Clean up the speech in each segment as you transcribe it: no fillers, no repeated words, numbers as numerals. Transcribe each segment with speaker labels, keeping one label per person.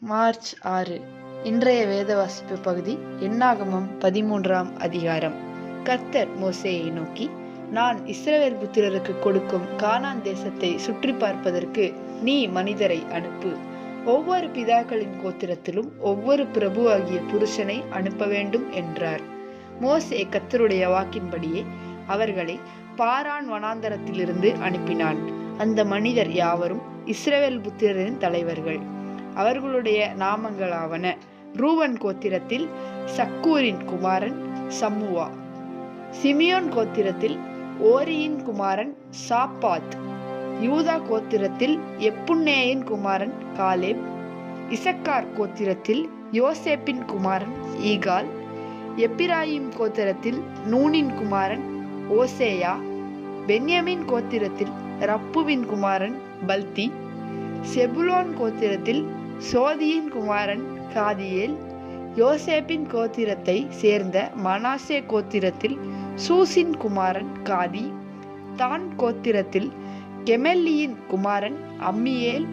Speaker 1: March 6. இன்றைய வேத வாசிப்பு பகுதி என்னாகமம் 13ஆம் அதிகாரம். கர்த்தர் மோசேயை நோக்கி, நான் இஸ்ரவேல் புத்திரருக்கு கொடுக்கும் கானான் தேசத்தை சுற்றி பார்ப்பதற்கு நீ மனிதரை அனுப்பு. ஒவ்வொரு பிதாக்களின் கோத்திரத்திலும் ஒவ்வொரு பிரபு ஆகிய புருஷனை அனுப்ப வேண்டும் என்றார். மோசே கர்த்தருடைய வாக்கின்படியே அவர்களை பாரான் வனாந்தரத்திலிருந்து அனுப்பினான். அந்த மனிதர் யாவரும் இஸ்ரவேல் புத்திரரின் தலைவர்கள். அவர்களுடைய நாமங்களாவன: ரூபன் கோத்திரத்தில் சக்கூரின் குமாரன் சம்முவா, சிமியோன் கோத்திரத்தில் ஓரியின் குமாரன் சாப்பாத், யூதா கோத்திரத்தில் எப்புன்னேயின் குமாரன் காலேப், இசக்கார் கோத்திரத்தில் யோசேப்பின் குமாரன் ஈகால், எப்பிராயிம் கோத்திரத்தில் நூனின் குமாரன் ஓசேயா, பென்யமின் கோத்திரத்தில் ரப்புவின் குமாரன் பல்தி, செபுலோன் கோத்திரத்தில் சோதியின் குமாரன் காதியேல், யோசேப்பின் கோத்திரத்தை சேர்ந்த மனாசே கோத்திரத்தில் சூசின் குமாரன் காதி, தான் கோத்திரத்தில் கெமெல்லியின் குமாரன் அம்மியேல்,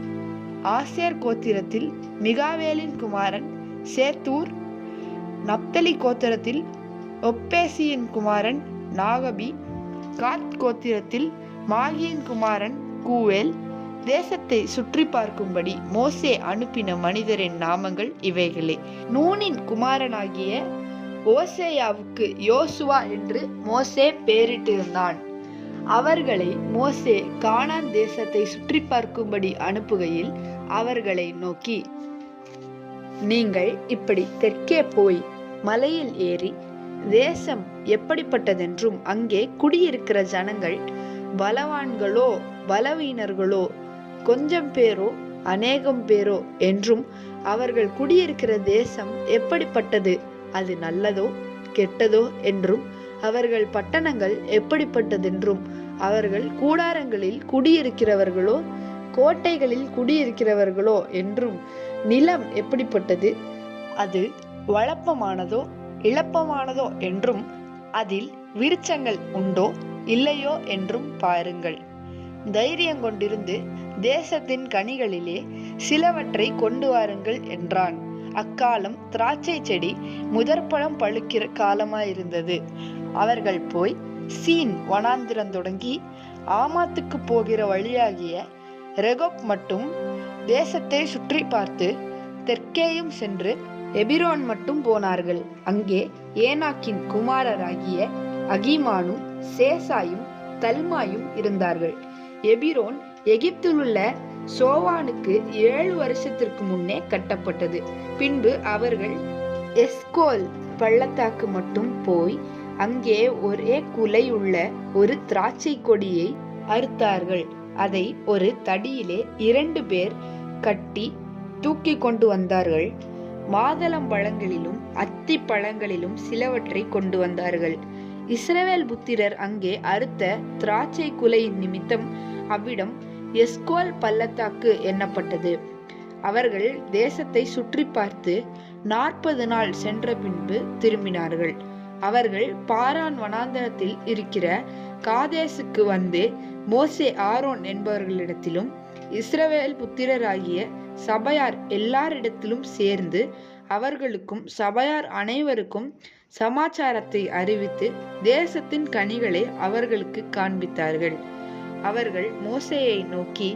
Speaker 1: ஆசேர் கோத்திரத்தில் மிகாவேலின் குமாரன் சேத்தூர், நப்தலி கோத்திரத்தில் ஒப்பேசியின் குமாரன் நாகபி, காத் கோத்திரத்தில் மாகியின் குமாரன் கூவேல். தேசத்தை சுற்றி பார்க்கும்படி மோசே அனுப்பின மனிதரின் நாமங்கள் இவைகளே. நூனின் குமாரனாகிய ஓசேயாவுக்கு யோசுவா என்று மோசே பெயரிட்டிருந்தான். அவர்களை மோசே கானான் தேசத்தை சுற்றி பார்க்கும்படி அனுப்புகையில் அவர்களை நோக்கி, நீங்கள் இப்படி தெற்கே போய் மலையில் ஏறி தேசம் எப்படிப்பட்டதென்றும் அங்கே குடியிருக்கிற ஜனங்கள் பலவான்களோ பலவீனர்களோ கொஞ்சம் பேரோ அநேகம் பேரோ என்றும் அவர்கள் குடியிருக்கிற தேசம் எப்படிப்பட்டது, அது நல்லதோ கெட்டதோ என்றும் அவர்கள் பட்டணங்கள் எப்படிப்பட்டதென்றும் அவர்கள் கூடாரங்களில் குடியிருக்கிறவர்களோ கோட்டைகளில் குடியிருக்கிறவர்களோ என்றும் நிலம் எப்படிப்பட்டது, அது வளப்பமானதோ இளப்பமானதோ என்றும் அதில் விருட்சங்கள் உண்டோ இல்லையோ என்றும் பாருங்கள். தைரியம் கொண்டிருந்து தேசத்தின் கனிகளிலே சிலவற்றை கொண்டு வாருங்கள் என்றான். அக்காலம் திராட்சை செடி முதற்பழம் பழுக்கிற காலமாயிருந்தது. அவர்கள் போய் சீன் வனாந்திரம் தொடங்கி ஆமாத்துக்கு போகிற வழியாகிய ரெகோப் மட்டும் தேசத்தை சுற்றி பார்த்து தெற்கேயும் சென்று எபிரோன் மட்டும் போனார்கள். அங்கே ஏனாக்கின் குமாரராகிய அகிமானும் சேசாயும் தல்மாயும் இருந்தார்கள். எபிரோன் எகிப்திலுள்ள சோவானுக்கு 7 வருஷத்திற்கு முன்னே கட்டப்பட்டது. பின்பு அவர்கள் எஸ்கோல் பள்ளத்தாக்கு மட்டும் போய் அங்கே ஒரே குலை உள்ள ஒரு திராட்சை கொடியை அறுத்தார்கள். அதை ஒரு தடியிலே 2 பேர் கட்டி தூக்கி கொண்டு வந்தார்கள். மாதளம் பழங்களிலும் அத்தி பழங்களிலும் சிலவற்றை கொண்டு வந்தார்கள். இஸ்ரவேல் புத்திரர் அங்கே அறுத்த திராட்சை குலையின் நிமித்தம் அவ்விடம் எஸ்கோல் பள்ளத்தாக்கு எண்ணப்பட்டது. அவர்கள் தேசத்தை சுற்றி பார்த்து 40 நாள் சென்ற பின்பு திரும்பினார்கள். அவர்கள் பாரான் வனாந்தரத்தில் இருக்கிற காதேசுக்கு வந்து மோசே ஆரோன் என்பவர்களிடத்திலும் இஸ்ரவேல் புத்திரராகிய சபையார் எல்லாரிடத்திலும் சேர்ந்து அவர்களுக்கும் சபையார் அனைவருக்கும் சமாச்சாரத்தை அறிவித்து தேசத்தின் கனிகளை அவர்களுக்கு காண்பித்தார்கள். அவர்கள் மோசேயை நோக்கி,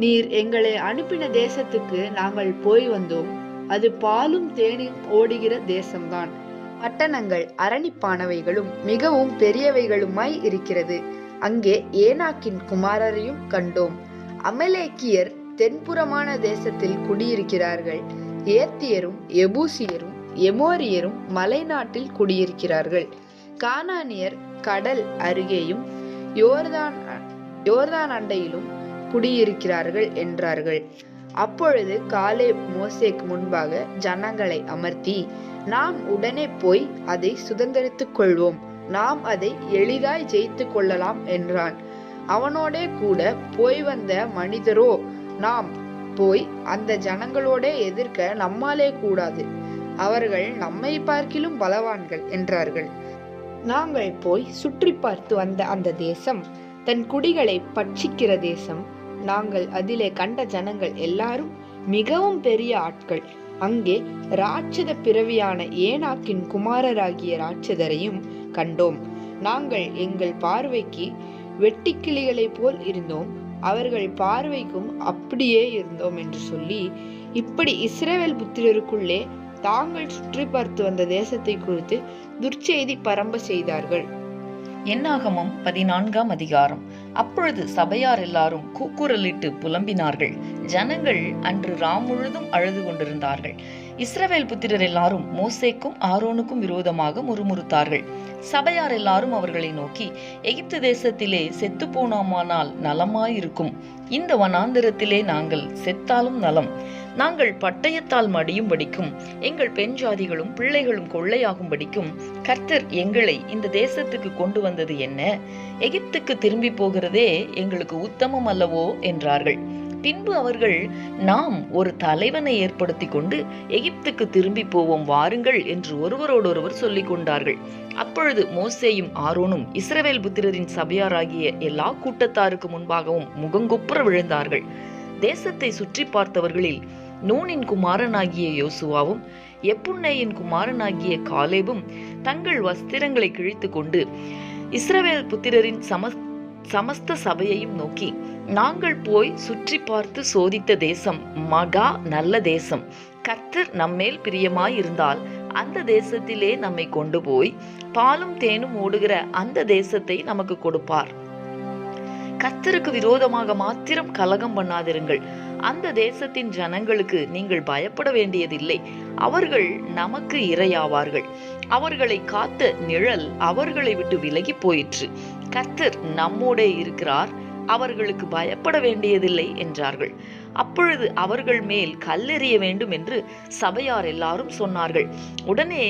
Speaker 1: நீர் எங்களை அனுப்பின தேசத்துக்கு நாங்கள் போய் வந்தோம். அது பாலும் தேனும் ஓடுகிற தேசம்தான். பட்டணங்கள் அரணிப்பானவைகளும் மிகவும் பெரியவைகளுமாய் இருக்கிறது. அங்கே ஏனாக்கின் குமாரரையும் கண்டோம். அமலேக்கியர் தென்புறமான தேசத்தில் குடியிருக்கிறார்கள். ஏத்தியரும் எபூசியரும் எமோரியரும் மலைநாட்டில் குடியிருக்கிறார்கள். கானானியர் கடல் அருகேயும் யோர்தான் அண்டையிலும் குடியிருக்கிறார்கள் என்றார்கள். அப்பொழுது காலேப் மோசேக்கு முன்பாக ஜனங்களை அமர்த்தி, நாம் உடனே போய் அதை சுதந்தரித்துக் கொள்வோம், நாம் அதை எளிதாய் ஜெயித்து கொள்ளலாம் என்றான். அவனோடே கூட போய் வந்த மனிதரோ, நாம் போய் அந்த ஜனங்களோட எதிர்க்க நம்மாலே கூடாது, அவர்கள் நம்மை பார்க்கிலும் பலவான்கள் என்றார்கள். நாங்கள் போய் சுற்றி பார்த்து வந்த அந்த தேசம் தன் குடிகளை பட்சிக்கிற தேசம். நாங்கள் அதிலே கண்ட ஜனங்கள் எல்லாரும் மிகவும் பெரிய ஆட்கள். அங்கே ராட்சத பிறவியான ஏனாக்கின் குமாரராகிய ராட்சதரையும் கண்டோம். நாங்கள் எங்கள் பார்வைக்கு வெட்டுக்கிளிகளைப் போல் இருந்தோம், அவர்கள் பார்வைக்கும் அப்படியே இருந்தோம் என்று சொல்லி, இப்படி இஸ்ரவேல் புத்திரருக்குள்ளே தாங்கள் சுற்றி பார்த்து வந்த தேசத்தை குறித்து துர்ச்செய்தி பரம்ப செய்தார்கள்.
Speaker 2: என்னாகமம் 14ஆம் அதிகாரம். அப்பொழுது சபையார் எல்லாரும் கூக்குரலிட்டு புலம்பினார்கள். ஜனங்கள் அன்று ராம் முழுதும் அழுது கொண்டிருந்தார்கள். இஸ்ரவேல் புத்திரர் எல்லாரும் மோசேக்கும் ஆரோனுக்கும் விரோதமாக முறுமுறுத்தார்கள். சபையார் எல்லாரும் அவர்களை நோக்கி, எகிப்து தேசத்திலே செத்து போனோமானால் நலமாயிருக்கும், இந்த வனாந்திரத்திலே நாங்கள் செத்தாலும் நலம். நாங்கள் பட்டயத்தால் மடியும்படிக்கும் எங்கள் பெண் ஜாதிகளும் பிள்ளைகளும் கொள்ளையாகும்படிக்கும் கர்த்தர் எங்களை இந்த தேசத்துக்கு கொண்டு வந்தது என்ன? எகிப்துக்கு திரும்பி போகிறதே எங்களுக்கு உத்தமம் அல்லவோ என்றார்கள். பின்பு அவர்கள், நாம் ஒரு தலைவனை ஏற்படுத்தி கொண்டு எகிப்துக்கு திரும்பி போவோம் வாருங்கள் என்று ஒருவரோடொருவர் சொல்லிக் கொண்டார்கள். அப்பொழுது மோசேயும் ஆரோனும் இஸ்ரவேல் புத்திரரின் சபையாராகிய எல்லா கூட்டத்தாருக்கு முன்பாகவும் முகங்குப்புற விழுந்தார்கள். தேசத்தை சுற்றி பார்த்தவர்களில் நூனின் குமாரனாகிய யோசுவாவும் எப்புன்னேயின் குமாரனாகிய காலேபும் தங்கள் வஸ்திரங்களை கிழித்து கொண்டு இஸ்ரவேல் புத்திரரின் சமஸ்த சபையையும் நோக்கி, நாங்கள் போய் சுற்றி பார்த்து சோதித்த தேசம் மகா நல்ல தேசம். கர்த்தர் நம்மேல் பிரியமாயிருந்தால் அந்த தேசத்திலே நம்மை கொண்டு போய் பாலும் தேனும் ஓடுகிற அந்த தேசத்தை நமக்கு கொடுப்பார். கர்த்தருக்கு விரோதமாக மாத்திரம் கலகம் பண்ணாதிருங்கள். அந்த தேசத்தின் ஜனங்களுக்கு நீங்கள் பயப்பட வேண்டியதில்லை, அவர்கள் நமக்கு இரையாவார்கள். அவர்களை காத்த நிழல் அவர்களை விட்டு விலகி போயிற்று. கர்த்தர் நம்மோடே இருக்கிறார், அவர்களுக்கு பயப்பட வேண்டியதில்லை என்றார்கள். அப்பொழுது அவர்கள் மேல் கல்லெறிய வேண்டும் என்று சபையார் எல்லாரும் சொன்னார்கள். உடனே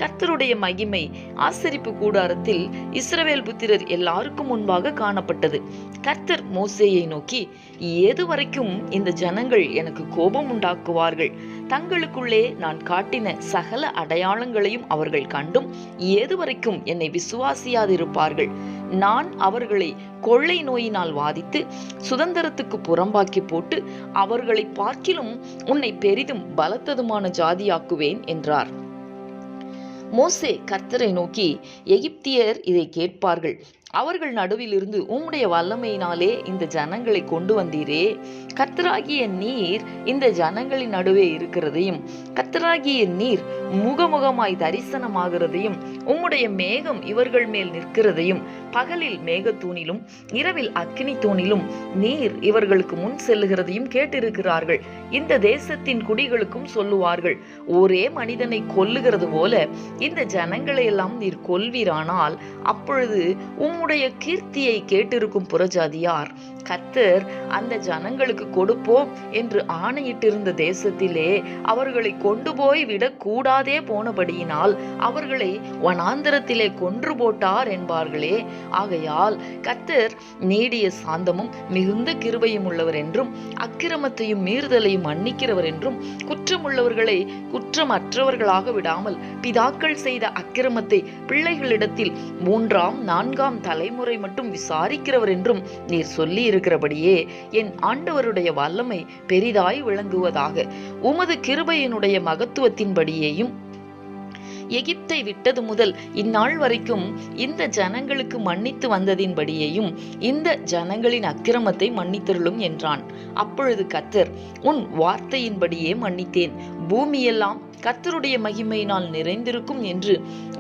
Speaker 2: கர்த்தருடைய மகிமை ஆசரிப்பு கூடாரத்தில் இஸ்ரவேல் புத்திரர் எல்லாருக்கும் முன்பாக காணப்பட்டது. கர்த்தர் மோசேயை நோக்கி, ஏது வரைக்கும் இந்த ஜனங்கள் எனக்கு கோபம் உண்டாக்குவார்கள்? தங்களுக்குள்ளே நான் காட்டின சகல அடையாளங்களையும் அவர்கள் கண்டும் ஏது வரைக்கும் என்னை விசுவாசியாதிருப்பார்கள்? நான் அவர்களை கொள்ளை நோயினால் வாதித்து சுதந்திரத்துக்கு புறம்பாக்கி போட்டு அவர்களை பார்க்கிலும் உன்னை பெரிதும் பலத்ததுமான ஜாதியாக்குவேன் என்றார். மோசே கர்த்தரை நோக்கி, எகிப்தியர் இதை கேட்பார்கள், அவர்கள் நடுவில் இருந்து உம்முடைய வல்லமையினாலே இந்த ஜனங்களை கொண்டு வந்தீரே. கர்த்தராகிய நீர் இந்த ஜனங்களின் நடுவே இருக்கிறதையும் கர்த்தராகிய நீர் முகமுகமாய் தரிசனமாகிறதையும் உம்முடைய மேகம் இவர்கள் மேல் நிற்கிறதையும் பகலில் மேகத்தூணிலும் இரவில் அக்கினி தூணிலும் நீர் இவர்களுக்கு முன் செல்லுகிறதையும் கேட்டிருக்கிறார்கள். இந்த தேசத்தின் குடிகளுக்கும் சொல்லுவார்கள், ஒரே மனிதனை கொல்லுகிறது போல இந்த ஜனங்களை எல்லாம் நீர் கொல்வீரானால் அப்பொழுது உம்முடைய கீர்த்தியை கேட்டிருக்கும் புறஜாதியார் கர்த்தர் அந்த ஜனங்களுக்கு கொடுப்போம் என்று ஆணையிட்டிருந்த தேசத்திலே அவர்களை கொண்டு போய் விடக்கூடாதே போனபடியினால் அவர்களை வனாந்திரத்திலே கொன்று போட்டார் என்பார்களே. ஆகையால் கர்த்தர் நீடிய சாந்தமும் மிகுந்த கிருபையும் உள்ளவர் என்றும் அக்கிரமத்தையும் மீறுதலையும் மன்னிக்கிறவர் என்றும் குற்றமுள்ளவர்களை குற்றமற்றவர்களாக விடாமல் பிதாக்கள் செய்த அக்கிரமத்தை பிள்ளைகளிடத்தில் 3ஆம் 4ஆம் தலைமுறை மட்டும் விசாரிக்கிறவர் என்றும் நீர் சொல்லி இருக்கிறபடியே என் ஆண்டவருடைய வல்லமை பெரிதாய் விளங்குவதாக. உமது கிருபையினுடைய மகத்துவத்தின்படியேயும் எகிப்தை விட்டது முதல் இந்நாள் வரைக்கும் இந்த ஜனங்களுக்கு மன்னித்து வந்ததின்படியேயும் இந்த ஜனங்களின் அக்கிரமத்தை மன்னித்தருளும் என்றான். அப்பொழுது கர்த்தர், உன் வார்த்தையின்படியே மன்னித்தேன், பூமியெல்லாம் கர்த்தருடைய மகிமையினால் நிறைந்திருக்கும் என்று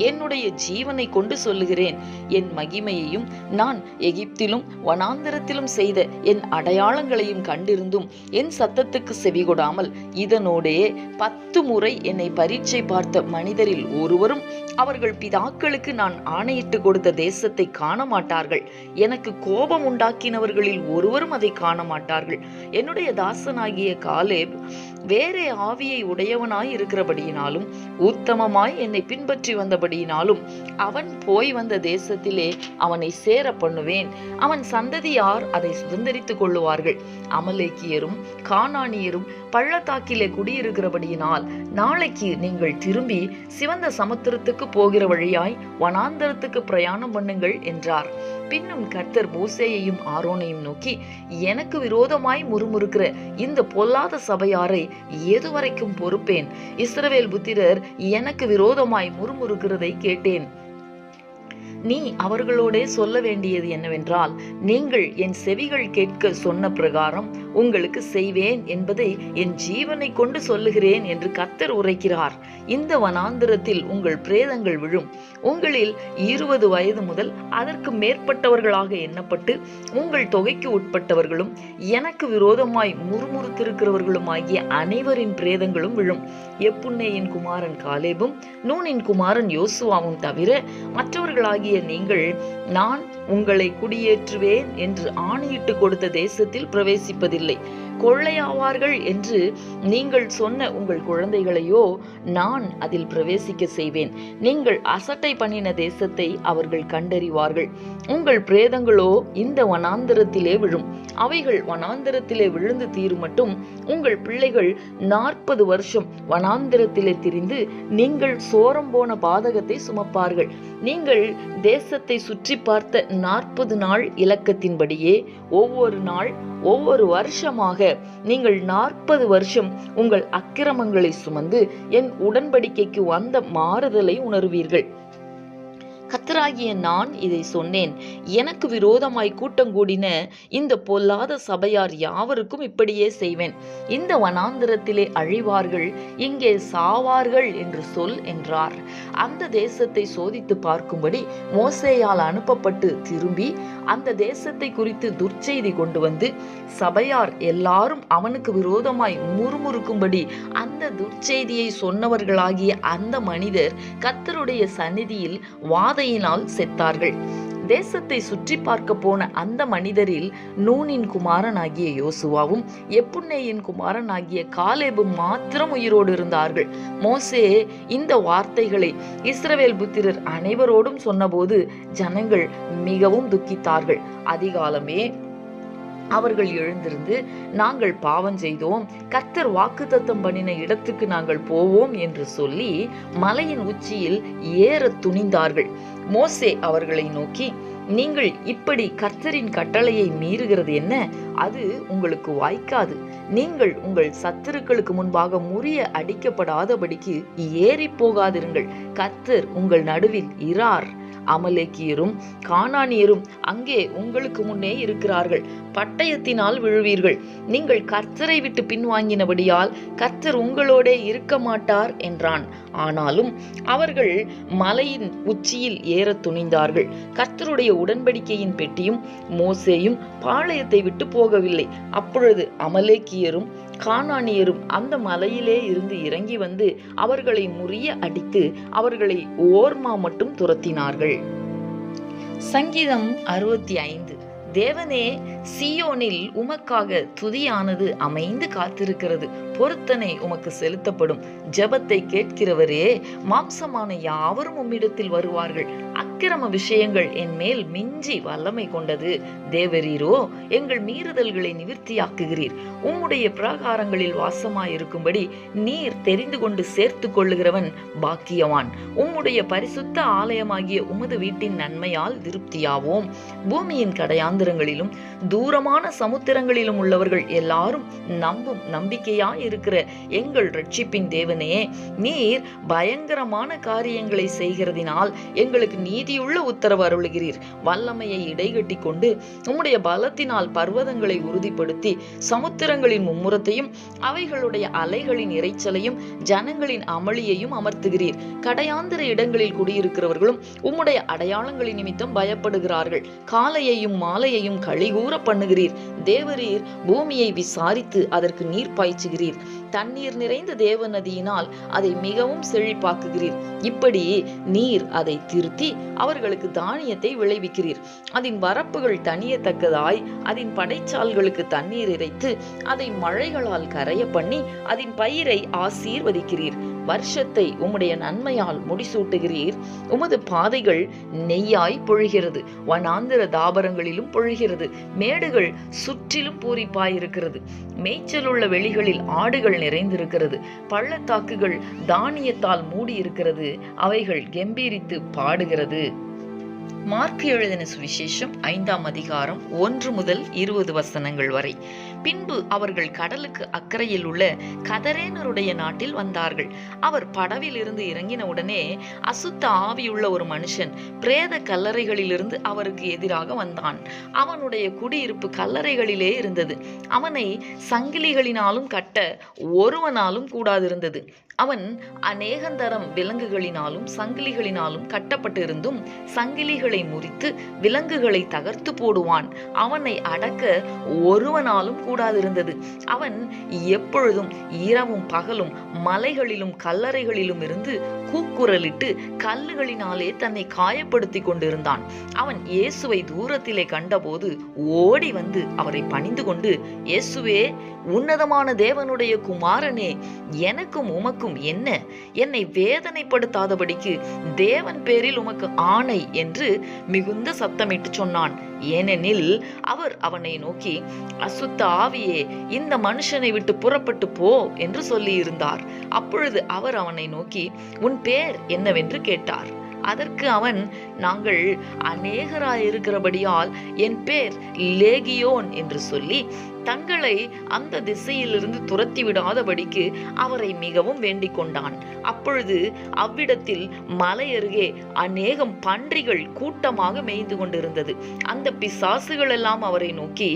Speaker 2: என்னுடைய ஜீவனை கொண்டு சொல்லுகிறேன். என் மகிமையையும் நான் எகிப்திலும் வனாந்தரத்திலும் செய்த என் அடையாளங்களையும் கண்டிருந்தும் என் சத்தத்துக்கு செவிகொடாமல் இதனோடே 10 முறை என்னை பரீட்சை பார்த்த மனிதரில் ஒருவரும் அவர்கள் பிதாக்களுக்கு நான் ஆணையிட்டு கொடுத்த தேசத்தை காண மாட்டார்கள். எனக்கு கோபம் உண்டாக்கினவர்களில் ஒருவரும் அதை காண மாட்டார்கள். என்னுடைய தாசனாகிய காலேப் வேறே ஆவியை உடையவனாய் இருக்கிறபடியினாலும் உத்தமமாய் என்னை பின்பற்றி வந்தபடியினாலும் அவன் போய் வந்த தேசத்திலே அவனை சேர பண்ணுவேன். அவன் சந்ததியார் அதை சுதந்தரித்துக் கொள்ளுவார்கள். அமலேக்கியரும் கானானியரும் பள்ளத்தாக்கிலே குடியிருக்கிறபடியினால் நாளைக்கு நீங்கள் திரும்பி சிவந்த சமுத்திரத்துக்கு போகிற வழியாய் வனாந்தரத்துக்கு பிரயாணம் பண்ணுங்கள் என்றார். பின்னும் கர்த்தர் மோசேயையும் ஆரோனையும் நோக்கி, எனக்கு விரோதமாய் முறுமுறுக்கிற இந்த பொல்லாத சபையாரை எதுவரைக்கும் பொறுப்பேன்? இஸ்ரவேல் புத்திரர் எனக்கு விரோதமாய் முறுமுறுக்கிறதை கேட்டேன். நீ அவர்களோடே சொல்ல வேண்டியது என்னவென்றால், நீங்கள் என் செவிகள் கேட்க சொன்ன பிரகாரம் உங்களுக்கு செய்வேன் என்பதை என் ஜீவனை கொண்டு சொல்லுகிறேன் என்று கர்த்தர் உரைக்கிறார். இந்த வனாந்திரத்தில் உங்கள் பிரேதங்கள் விழும். உங்களில் 20 வயது முதல் அதற்கு மேற்பட்டவர்களாக எண்ணப்பட்டு உங்கள் தொகைக்கு உட்பட்டவர்களும் எனக்கு விரோதமாய் முறுமுறுத்திருக்கிறவர்களும் ஆகிய அனைவரின் பிரேதங்களும் விழும். எப்புன்னேயின் குமாரன் காலேபும் நூனின் குமாரன் யோசுவாவும் தவிர மற்றவர்களாகிய நீங்கள் நான் உங்களை குடியேற்றுவேன் என்று ஆணையிட்டு கொடுத்த தேசத்தில் பிரவேசிப்பதில்லை. கொள்ளையாவார்கள் என்று நீங்கள் சொன்ன உங்கள் குழந்தைகளையோ நான் அதில் பிரவேசிக்க செய்வேன். நீங்கள் அசட்டை பண்ணின தேசத்தை அவர்கள் கண்டறிவார்கள். உங்கள் பிரேதங்களோ இந்த வனாந்தரத்திலே விழும். அவைகள் வனாந்தரத்திலே விழுந்து தீரும் மட்டும் உங்கள் பிள்ளைகள் 40 வருஷம் வனாந்தரத்திலே திரிந்து நீங்கள் சோரம் போன பாதகத்தை சுமப்பார்கள். நீங்கள் தேசத்தை சுற்றி பார்த்த 40 நாள் இலக்கத்தின்படியே ஒவ்வொரு வருஷமாக நீங்கள் 40 வருஷம் உங்கள் அக்கிரமங்களை சுமந்து என் உடன்படிக்கைக்கு வந்த மாறுதலை உணர்வீர்கள். கர்த்தராகிய நான் இதை சொன்னேன். எனக்கு விரோதமாய் கூட்டங்கூடின இந்த பொல்லாத சபையார் யாவருக்கும் இப்படியே செய்வேன். இந்த வனாந்திரத்திலே அழிவார்கள், இங்கே சாவார்கள் என்று சொல் என்றார். அந்த தேசத்தை சோதித்து பார்க்கும்படி மோசேயால் அனுப்பப்பட்டு திரும்பி அந்த தேசத்தை குறித்து துர்ச்செய்தி கொண்டு வந்து சபையார் எல்லாரும் அவனுக்கு விரோதமாய் முறுமுறுக்கும்படி அந்த துர்ச்செய்தியை சொன்னவர்களாகிய அந்த மனிதர் கர்த்தருடைய சந்நிதியில் வாதையினால் செத்தார்கள். தேசத்தை சுற்றி பார்க்க போன அந்த மனிதரில் நூனின் குமாரனாகிய யோசுவாவும் எப்புன்னேயின் குமாரனாகிய காலேபும் மாத்திரம் உயிரோடு இருந்தார்கள். மோசே இந்த வார்த்தைகளை இஸ்ரவேல் புத்திரர் அனைவரோடும் சொன்னபோது ஜனங்கள் மிகவும் துக்கித்தார்கள். அதிகாலமே அவர்கள் எழுந்திருந்து, நாங்கள் பாவம் செய்தோம், கர்த்தர் வாக்குத்தத்தம் பண்ணின இடத்துக்கு நாங்கள் போவோம் என்று சொல்லி மலையின் உச்சியில் ஏற துணிந்தார்கள். மோசே அவர்களை நோக்கி, நீங்கள் இப்படி கர்த்தரின் கட்டளையை மீறுகிறது என்ன? அது உங்களுக்கு வாய்க்காது. நீங்கள் உங்கள் சத்துருக்களுக்கு முன்பாக முறிய அடிக்கப்படாதபடிக்கு ஏறி போகாதிருங்கள். கர்த்தர் உங்கள் நடுவில் இரார். அமலேக்கியரும் கானானியரும் அங்கே உங்களுக்கு முன்னே இருக்கிறார்கள். பட்டயத்தினால் விழுவீர்கள். நீங்கள் கர்த்தரை விட்டு பின்வாங்கினபடியால் கர்த்தர் உங்களோடே இருக்க மாட்டார் என்றான். ஆனாலும் அவர்கள் மலையின் உச்சியில் ஏற துணிந்தார்கள். கர்த்தருடைய உடன்படிக்கையின் பெட்டியும் மோசேயும் பாளையத்தை விட்டு போகவில்லை. அப்பொழுது அமலேக்கியரும் கானானியரும் அந்த மலையிலே இருந்து இறங்கி வந்து அவர்களை முறிய அடித்து அவர்களை ஓர்மா மட்டும் துரத்தினார்கள். சங்கீதம் 65. தேவனே, சீயோனில் உமக்காக துதியானது அமைந்து காத்திருக்கிறது. பொருத்தனை உமக்கு செலுத்தப்படும். ஜெபத்தை கேட்கிறவரே, மாம்சமான யாவரும் உம்மிடத்தில் வருவார்கள். அக்கிரம விஷயங்கள் என் மேல் மிஞ்சி வல்லமை கொண்டது. தேவரீரோ எங்கள் மீறுதல்களை நிவிர்த்தியாக்குகிறீர். உம்முடைய பிரகாரங்களில் வாசமாயிருக்கும்படி நீர் தெரிந்து கொண்டு சேர்த்து கொள்ளுகிறவன் பாக்கியவான். உம்முடைய பரிசுத்த ஆலயமாகிய உமது வீட்டின் நன்மையால் திருப்தியாவோம். பூமியின் கடையாந்திரங்களிலும் தூரமான சமுத்திரங்களிலும் உள்ளவர்கள் எல்லாரும் நம்பும் நம்பிக்கையாய் இருக்கிற எங்கள் ரட்சிப்பின் தேவனே, நீர் பயங்கரமான காரியங்களை செய்கிறதினால் எங்களுக்கு நீதியுள்ள உத்தரவு அருளுகிறீர். வல்லமையை இடைகட்டி கொண்டு உம்முடைய பலத்தினால் பர்வதங்களை உறுதிப்படுத்தி சமுத்திரங்களின் மும்முரத்தையும் அவைகளுடைய அலைகளின் இரைச்சலையும் ஜனங்களின் அமளியையும் அமர்த்துகிறீர். கடையாந்திர இடங்களில் குடியிருக்கிறவர்களும் உம்முடைய அடையாளங்களின் நிமித்தம் பயப்படுகிறார்கள். காலையையும் மாலையையும் களிகூற பண்ணுகிறீர். தேவரீர் பூமியை விசாரித்து அதற்கு நீர் பாய்ச்சுகிறீர். தண்ணீர் நிறைந்த தேவ நதியினால் அதை மிகவும் செழிப்பாக்குகிறீர். இப்படி நீர் அதை திருத்தி அவர்களுக்கு தானியத்தை விளைவிக்கிறீர். அதன் வரப்புகள் தனியத்தக்கதாய் அதன் படைச்சால்களுக்கு தண்ணீர் இறைத்து அதை மழைகளால் கரைய பண்ணி அதன் பயிரை ஆசீர்வதிக்கிறீர். வருஷத்தை உம்முடைய நன்மையால் முடிசூட்டுகிறீர். உமது பாதைகள் நெய்யாய் பொழிகிறது, வனாந்திர தாபரங்களிலும் பொழிகிறது. மேடுகள் சுற்றிலும் பூரிப்பாயிருக்கிறது. மேய்ச்சலுள்ள வெளிகளில் ஆடுகள் நிறைந்திருக்கிறது. பள்ளத்தாக்குகள் தானியத்தால் மூடியிருக்கிறது. அவைகள் கெம்பீரித்து பாடுகிறது. மார்க்கு எழுதின சுவிசேஷம் 5ஆம் அதிகாரம் 1 முதல் 20 வசனங்கள் வரை. பின்பு அவர்கள் கடலுக்கு அக்கறையில் உள்ள கதரேனருடைய நாட்டில் வந்தார்கள். அவர் படவில் இருந்து இறங்கின உடனே அசுத்த ஆவியுள்ள ஒரு மனுஷன் பிரேத கல்லறைகளிலிருந்து அவருக்கு எதிராக வந்தான். அவனுடைய குடியிருப்பு கல்லறைகளிலே இருந்தது. அவனை சங்கிலிகளினாலும் கட்ட ஒருவனாலும் கூடாதிருந்தது. அவன் அநேகந்தரம் விலங்குகளினாலும் சங்கிலிகளினாலும் கட்டப்பட்டிருந்தும் சங்கிலிகளை முறித்து விலங்குகளை தகர்த்து போடுவான். அவனை அடக்க ஒருவனாலும் கூடாதிருந்தது. அவன் எப்பொழுதும் இரவும் பகலும் மலைகளிலும் கல்லறைகளிலும் இருந்து கூக்குரலிட்டு கல்லுகளினாலே தன்னை காயப்படுத்தி கொண்டிருந்தான். அவன் இயேசுவை தூரத்திலே கண்டபோது ஓடி வந்து அவரை பணிந்து கொண்டு, இயேசுவே, உன்னதமான தேவனுடைய குமாரனே, எனக்கும் உமக்கும் என்ன? என்னை வேதனைப்படுத்தாதபடிக்கு தேவன் பேரில் உமக்கு ஆணை என்று மிகுந்த சத்தமிட்டு சொன்னான். ஏனெனில் அவர் அவனை நோக்கி, அசுத்த ஆவியே, இந்த மனுஷனை விட்டு புறப்பட்டு போ என்று சொல்லி இருந்தார். அப்பொழுது அவர் அவனை நோக்கி, உன் பேர் என்னவென்று கேட்டார். அதற்கு அவன், நாங்கள் அநேகராயிருக்கிறபடியால் என் பேர் லேகியோன் என்று சொல்லி தங்களை அந்த திசையிலிருந்து துரத்தி விடாதபடிக்கு அவரை மிகவும் வேண்டிக் கொண்டான். அப்பொழுது அவ்விடத்தில் மலை அருகே அநேகம் பன்றிகள் கூட்டமாக மேய்ந்து கொண்டிருந்தது. அந்த பிசாசுகள் எல்லாம் அவரை நோக்கி,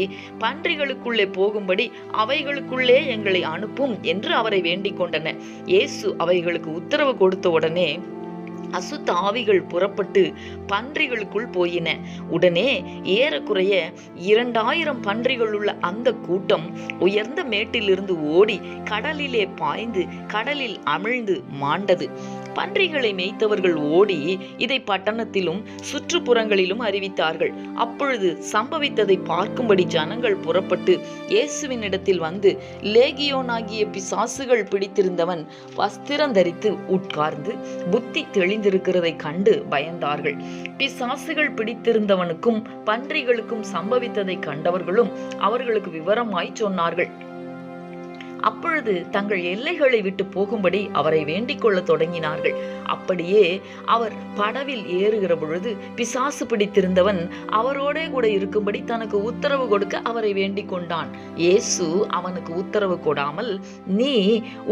Speaker 2: பன்றிகளுக்குள்ளே போகும்படி அவைகளுக்குள்ளே எங்களை அனுப்பும் என்று அவரை வேண்டிக் கொண்டன. இயேசு அவைகளுக்கு உத்தரவு கொடுத்த உடனே அசுத்த ஆவிகள் புறப்பட்டு பன்றிகளுக்குள் போயின. உடனே ஏறக்குறைய 2000 பன்றிகள் உள்ள அந்த கூட்டம் உயர்ந்த மேட்டிலிருந்து ஓடி கடலிலே பாய்ந்து கடலில் அமிழ்ந்து மாண்டது. பன்றிகளை மேய்த்தவர்கள் ஓடி இதை பட்டணத்திலும் சுற்றுப்புறங்களிலும் அறிவித்தார்கள். அப்பொழுது சம்பவித்ததை பார்க்கும்படி ஜனங்கள் புறப்பட்டு இயேசுவின் இடத்தில் வந்து, லேகியோனாகிய பிசாசுகள் பிடித்திருந்தவன் வஸ்திரம் தரித்து உட்கார்ந்து புத்தி தெளிந்திருக்கிறதை கண்டு பயந்தார்கள். பிசாசுகள் பிடித்திருந்தவனுக்கும் பன்றிகளுக்கும் சம்பவித்ததை கண்டவர்களும் அவர்களுக்கு விவரமாய் சொன்னார்கள். அப்பொழுது தங்கள் எல்லைகளை விட்டு போகும்படி அவரை வேண்டிக் கொள்ள தொடங்கினார்கள். அப்படியே அவர் படவில் ஏறுகிற பொழுது பிசாசு பிடித்திருந்தவன் அவரோடே கூட இருக்கும்படி தனக்கு உத்தரவு கொடுக்க அவரை வேண்டிக் கொண்டான். இயேசு அவனுக்கு உத்தரவு கொடாமல், நீ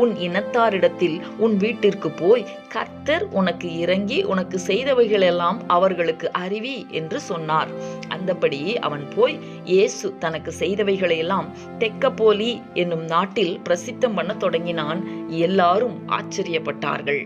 Speaker 2: உன் இனத்தாரிடத்தில் உன் வீட்டிற்கு போய் கர்த்தர் உனக்கு இறங்கி உனக்கு செய்தவைகளெல்லாம் அவர்களுக்கு அறிவி என்று சொன்னார். அந்தபடி அவன் போய் இயேசு தனக்கு செய்தவைகளையெல்லாம் தெக்கப்போலி என்னும் நாட்டில் பிரசித்தம் பண்ண தொடங்கினான். எல்லாரும் ஆச்சரியப்பட்டார்கள்.